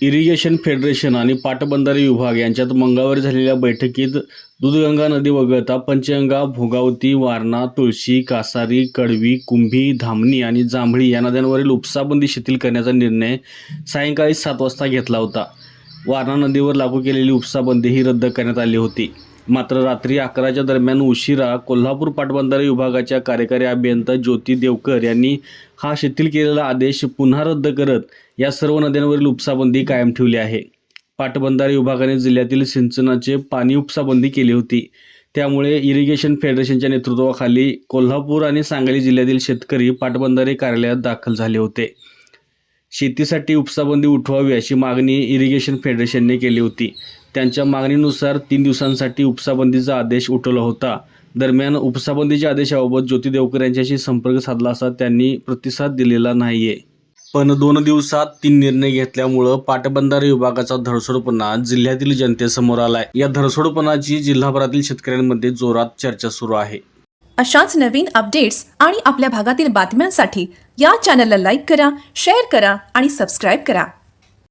Irrigation federation आणि पाटबंधारे विभाग यांच्यात मंगळवारी झालेल्या बैठकीत दूधगंगा नदी वगळता पंचगंगा, भोगावती, वारणा, तुळशी, कासारी, कडवी, कुंभी, धामणी आणि जांभळी या नद्यांवरील उपसाबंदी शिथिल करण्याचा निर्णय सायंकाळी 7 वाजता घेतला होता. वारणा नदीवर लागू केलेली उपसाबंदी ही रद्द करण्यात आली होती. मात्र रात्री 11च्या दरम्यान उशिरा कोल्हापूर पाटबंधारे विभागाच्या कार्यकारी अभियंता ज्योती देवकर यांनी हा शिथिल केलेला आदेश पुन्हा रद्द करत या सर्व नद्यांवरील उपसाबंदी कायम ठेवली आहे. पाटबंधारे विभागाने जिल्ह्यातील सिंचनाचे पाणी उपसाबंदी केली होती. त्यामुळे इरिगेशन फेडरेशनच्या नेतृत्वाखाली कोल्हापूर आणि सांगली जिल्ह्यातील शेतकरी पाटबंधारे कार्यालयात दाखल झाले होते. शेतीसाठी उपसाबंदी उठवावी अशी मागणी इरिगेशन फेडरेशनने केली होती. त्यांच्या मागणीनुसार 3 दिवसांसाठी उपसाबंदीचा आदेश उठवला होता. दरम्यान उपसाबंदीच्या आदेशाबाबत ज्योती देवकर यांच्याशी संपर्क साधला असता त्यांनी प्रतिसाद दिलेला नाहीये. पण 2 दिवसात 3 निर्णय घेतल्यामुळं पाटबंधारे विभागाचा धडसोडपणा जिल्ह्यातील जनतेसमोर आलाय. या धडसोडपणाची जिल्हाभरातील शेतकऱ्यांमध्ये जोरात चर्चा सुरू आहे. अशाच नवीन अपडेट्स आणि आपल्या भागातील बातम्यांसाठी या चॅनलला लाईक करा, शेअर करा आणि सबस्क्राईब करा.